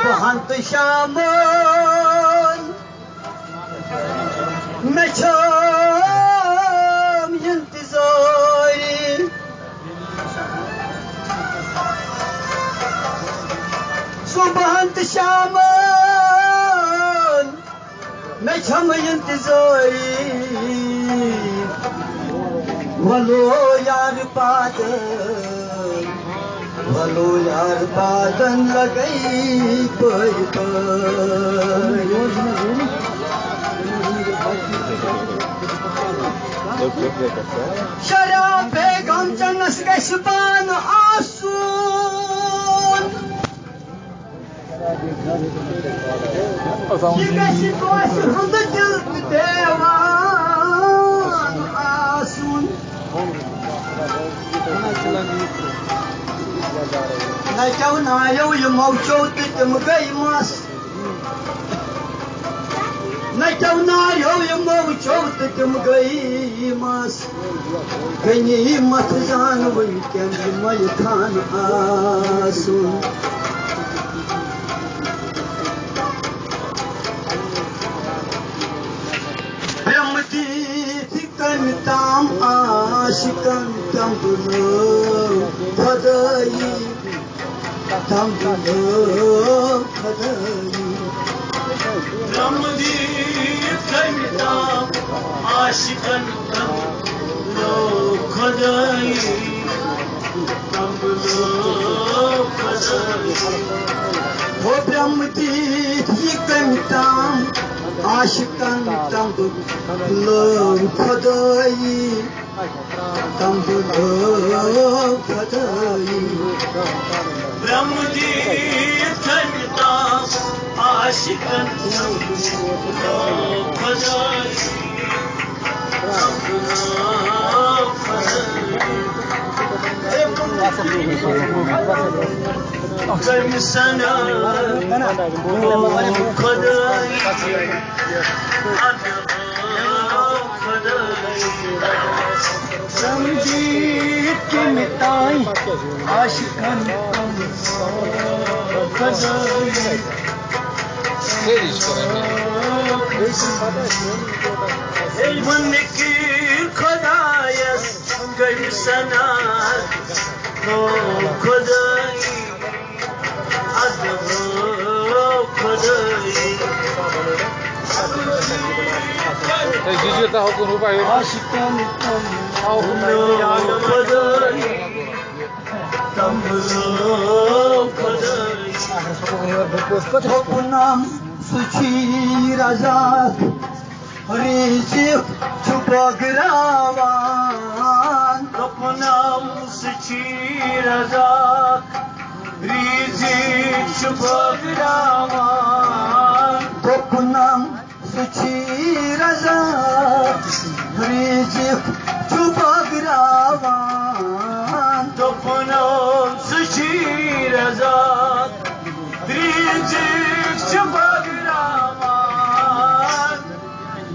सुबह तो शाम मैं छम इंतज़ारी सुबह तो शाम मैं छम इंतज़ारी वलो यार बादन लगई कोई शराब गम चनस गस्बान आसून ये गस्बान हम दिल देवान आसून न क्यों ना यो ये मौजो तुम गई मस न क्यों ना यो ये मौजो तुम गई मस गई मत जान वही क्या मैं खान आसू ब्रह्मती कन ताम आशिकन तम खदाई तम खदाई ब्रह्मदी कन ताम आशिकन तम खदाई तम खदाई वो ब्रह्मती कन ताम आशिकन तम खदाई तम खदाई ब्रह्मदी कन ताम आशिकन तम खदाई Kayım sana kadayı समझीत के मिताई आशिकन खदाई मन की खदायस कayım sana kadayı Jujur tahu pun rupa ya. आशिकन Tahu pun Topunam suci razak Rizik çupagravan Topunam suci razak Rizik çupagravan Topunam suci razak Rizik çupagravan Topunam suci razak Rizik çupagravan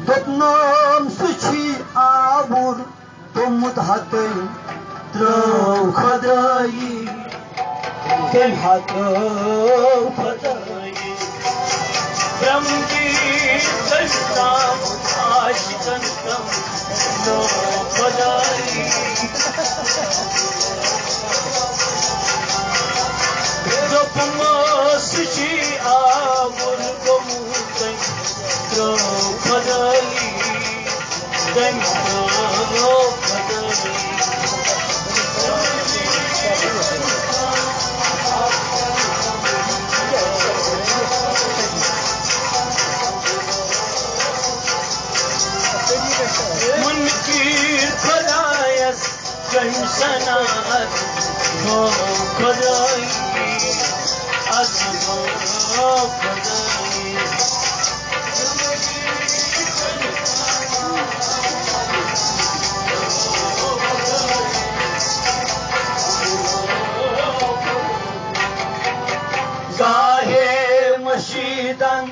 Topunam suci avur Tomut hatın Trav khadayi Kem hatın khadayi Brahmdi Tantam Aşkantam No Khadai Dopma Suchi Amur Gomutai No Khadai Tantam No Khadai Munkir Khadayas Kayım sanat Khadai Azma Khadai Gahe Mashidan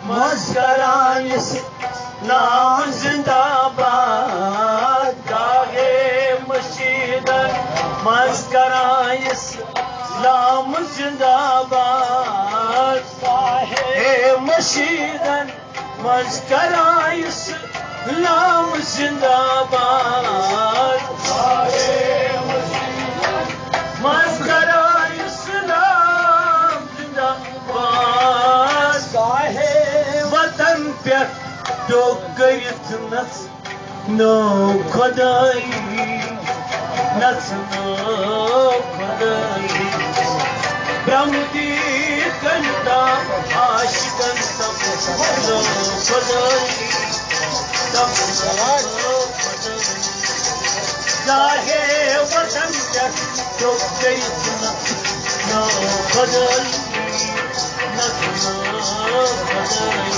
Maskaran नाम जिंदाबाद गाहे मशीदन mascara इस्लाम जिंदाबाद मशीदन mascara इस्लाम जिंदाबाद mascara इस्लाम जिंदाबाद गाहे वतन पे तो करित नस नो खुदाई नस नो खुदाई ब्रह्मदी कंता आशिकन सब नो खुदाई सब नो खुदाई चाहे वतन पे तो करित नस नो खुदाई नस नो खुदाई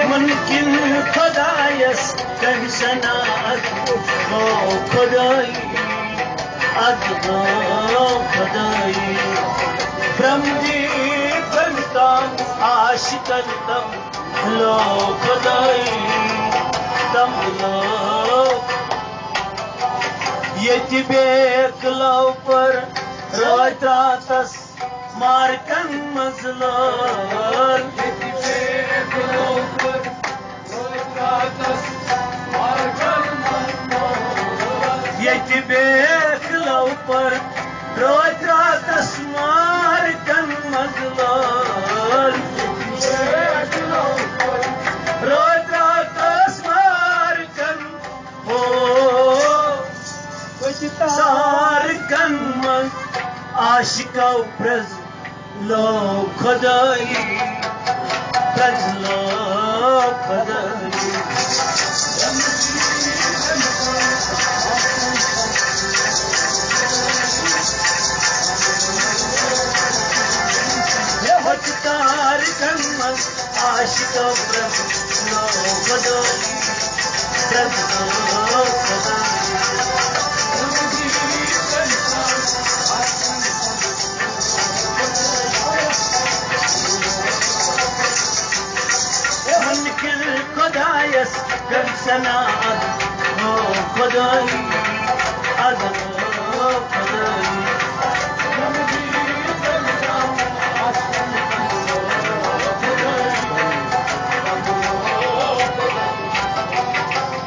मुमकिन खुदायस कर सनात हो खुदाई अदो खुदाई ब्रह्मदी बनता आशिकन तम लो खुदाई तम लो यति बेकलो पर रात रातस मारकन मजलार यति बेकलो पर रात रातस मारकन मजलार यति बेकलो पर रात रातस मारकन मजलार रात रातस मारकन हो सारकन मन आशिका प्रज लो खुदाई प्रज लो खुदाई सारकन मन आशिका प्रज लो खुदाई प्रज लो खुदाई खुदायस कर सनात हो खुदाई अदो खुदाई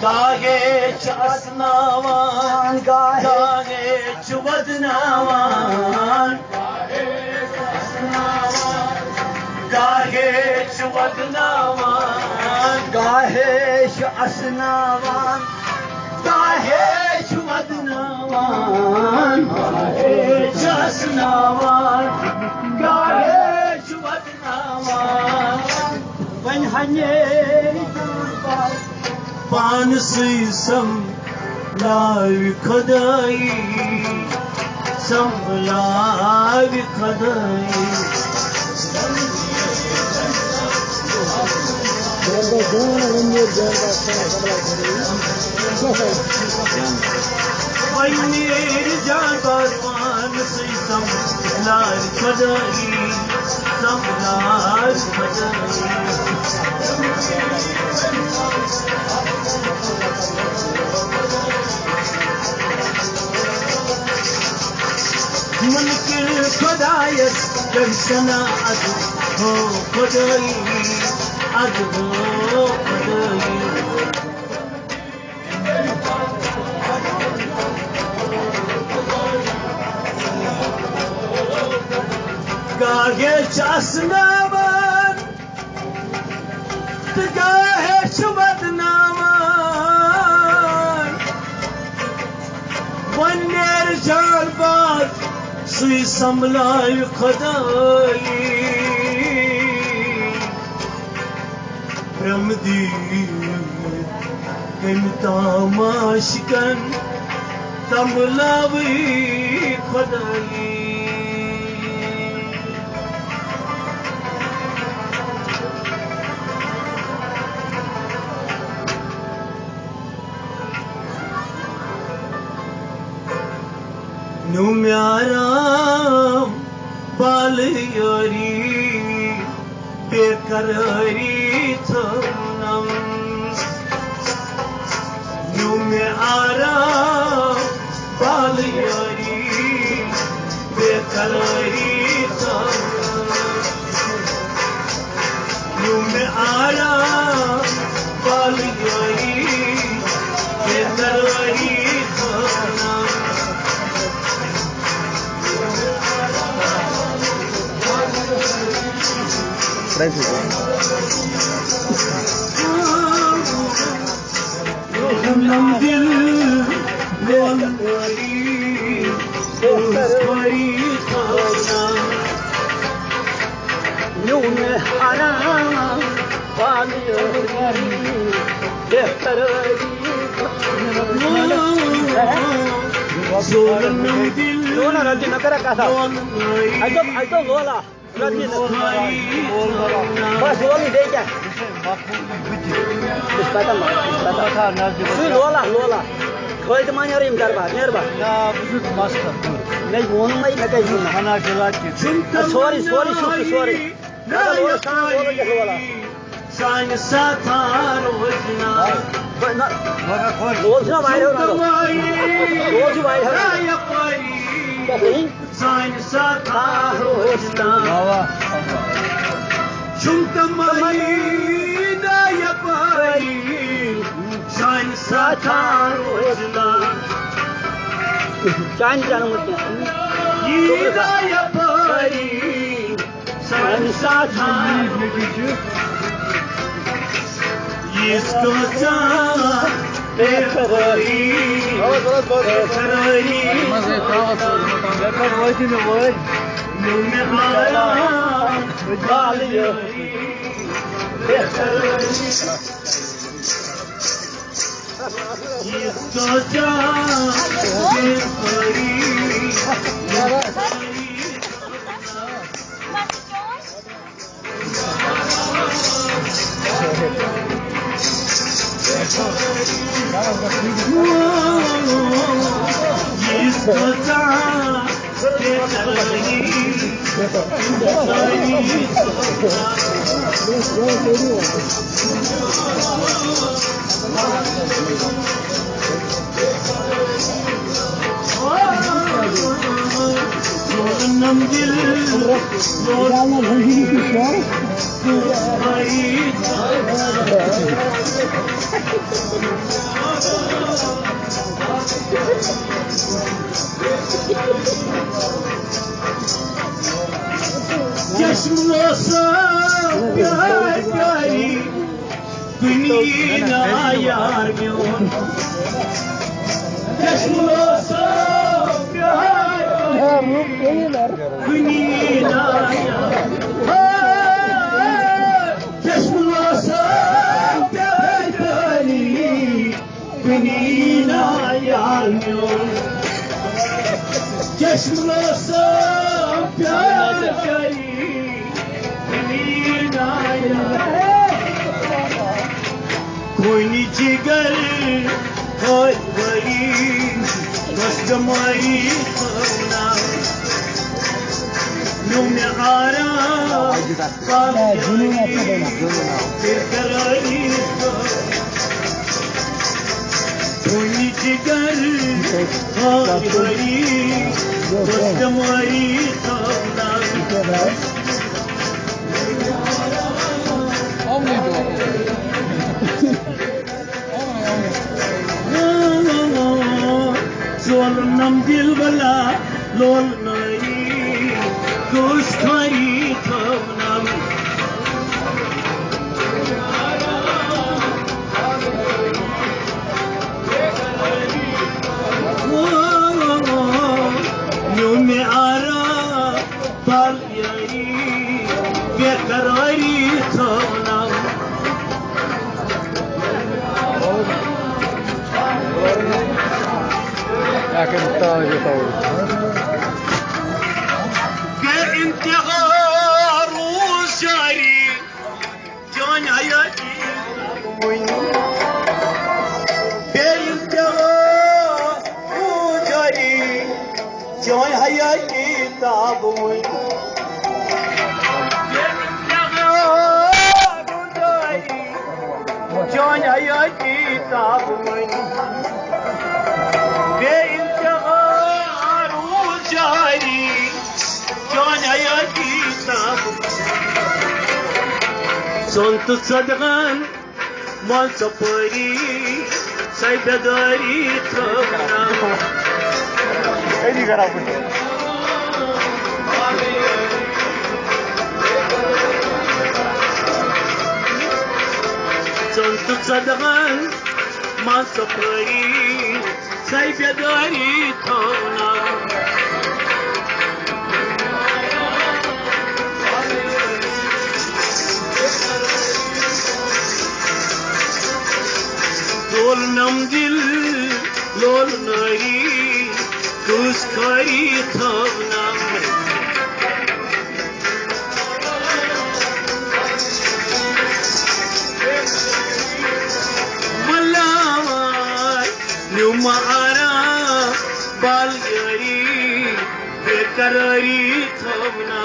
गाहे चसनावान गाहे चुवदनावान गाहे चुवदनावान गाहेश असनावान गाहेश वदनावान गाहेश असनावान गाहेश वदनावान वन हने पान सम लावी खुदाई संभलावी खुदाई मेरी जान पान से संभलार खुदाई संभलार खुदाई मुमकिन खुदायस कर सनात हो खुदाई अदो खुदाई गाहे चसनावान गाहे चुवदनावान वनेर जान बात सुई संभलाय खुदाई ब्रह्मदी तमाशिकन तमलावी खुदाई नुम्याराम बाल योरी बेकरारी थोनम में आराम बाल यारी बेकरारी यूं में आराम बाल यारी बेकरारी दिल यूं में आराम बाल यारी बेकरारी Lona nanti nakara kasa. Ayo lola. Nanti nakara. Pas lola deh ya. Ispata mah. Sui lola. Kau itu mana rim darba. Ya busuk master. Nih mohon mai nak aja. Mana jelas. Sorry. Lola lola. Sana satan ojna. रोज ना बाहर हो रोज बाहर हो Sana satan ojna. Chumtamai daya pai. Sana satan ojna. चांद जाना मुझे Daya pai. Sana satan. इसको बेकरारी यूं में आराम बाल यारी बेकरारी इसको प्यारी दुनिया यार म्योन कोई जिगर और बड़ी बस कमाई करना यूं में आराम बेकरारी कोई जिगर और बड़ी बस कमाई करना Zor nam dil bala lol nai kush khari thamnam यूं में आरा bal yari bekarari thamnam انتظار وساري جون حياتي بانتظار وساري جون حياتي تعبوني بانتظار وساري جون حياتي تعبوني संत सदगन मन सपरी सैबेदारी थवना ऐनी करा कुछ संत सदगन मन सपरी सैबेदारी थवना लोल नम दिल लोल नरी कुछ करी थवना मल्लावार नुमारा बालगरी बेकरारी थवना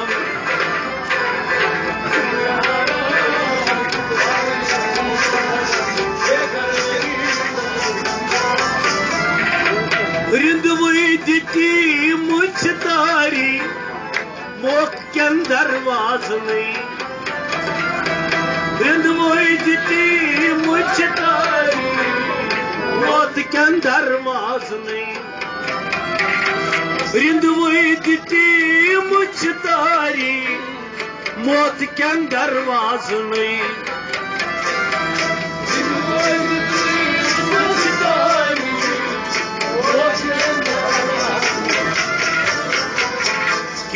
रिंदवई दिती मुझदारी मोक के अंदर वाज नहीं रिंदवई दिती मुझदारी मोक के अंदर वाज नहीं रिंदवई दिती मुझदारी मोक के अंदर वाज नहीं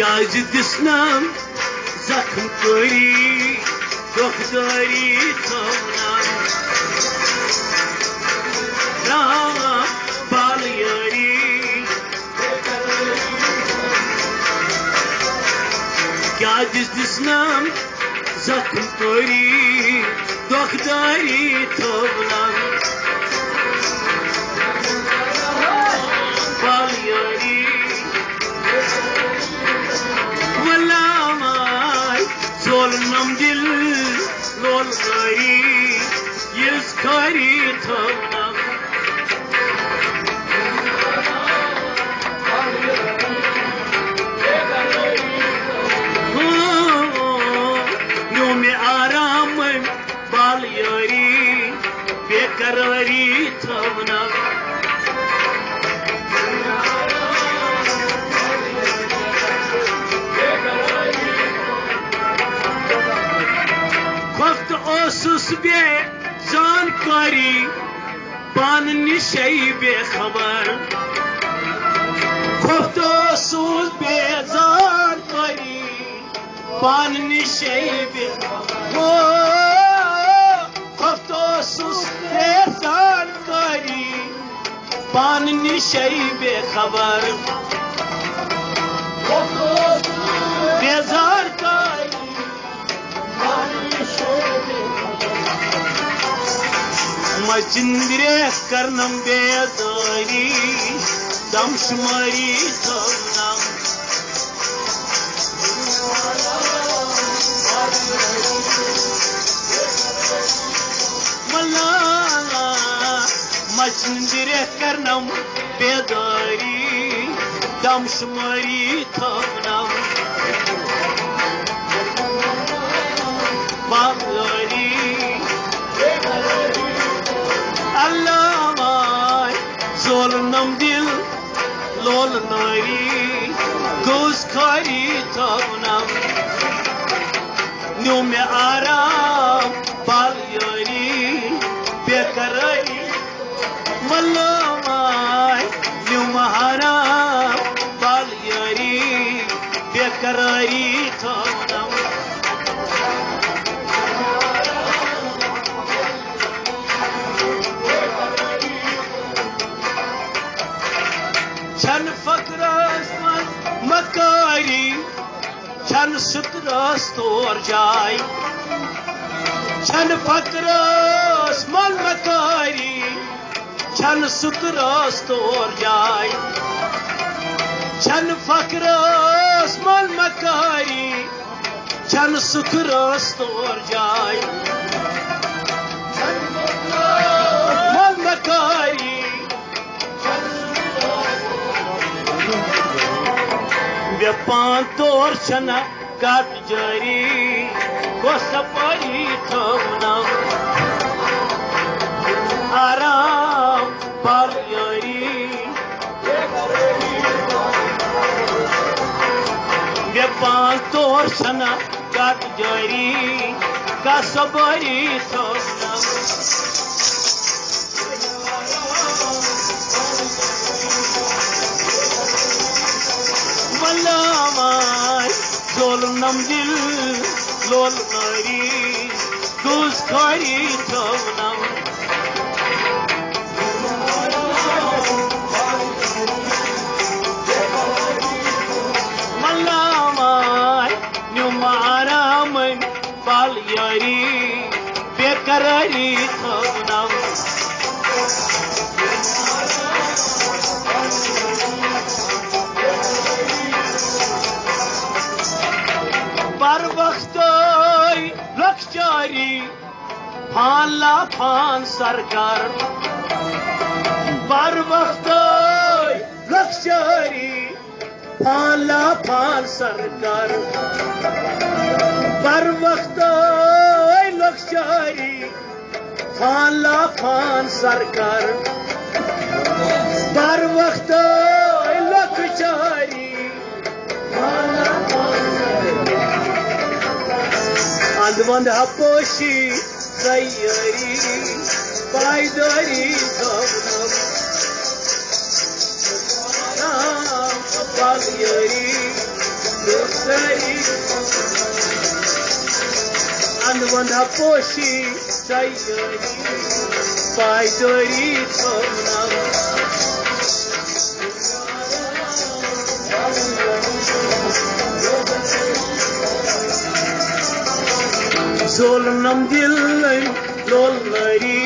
क्या दिसनाम जख्म करी दुखदारी थवना रामा बालियारी क्या दिसनाम जख्म करी दुखदारी थवना बालियारी लोल नम दिल लोल नरी यस करी थवना नो में आराम बाल यारी बेकरारी थवना ओसुस बे जानकारी पान निशई बेखबर खुद ओसुस बे जानकारी पान निशई खुद ओसुस बे जानकारी पान निशई बेखबर बेजारकारी मचिंद्रे करनम बेदारी दमशुमारी थवना मल्ला मचिंद्रे करनम बेदारी दमशुमारी थवना बाबरी अल्लाह जोल नम दिल लोल नरी गोस खारी थवना न्यू में आराम बाल यारी बेकरारी मल्लाह न्यू महारा बाल यारी बेकरारी थवना छन फकरस मकारी छन सुतरस तोर जाय छन फकरस मन मकारी छन सुतरस तोर जाय छन फकरस मन मकारी छन सुतरस तोर जाय मन मकारी वे पान तोर छना कट जारी को सपारी थमनम आराम पाल यारी वे 5 तोर सना कट जारी का सपारी थमनम Malamai, Zolnam dil, lol nari, kuz khari thavnam. Malamai, nyumaraman, bal yari, bekarari thavnam. Bar vaxtay lakshari phanla phan sarkar bar vaxtay lakshari phanla phan sarkar bar vaxtay lakshari phanla phan sarkar bar vaxtay lakshari phanla phan Andvand haposhi zayari paidari thavnam Naam palyari dusari Andvand haposhi zayari paidari thavnam Zolnam dil lol nari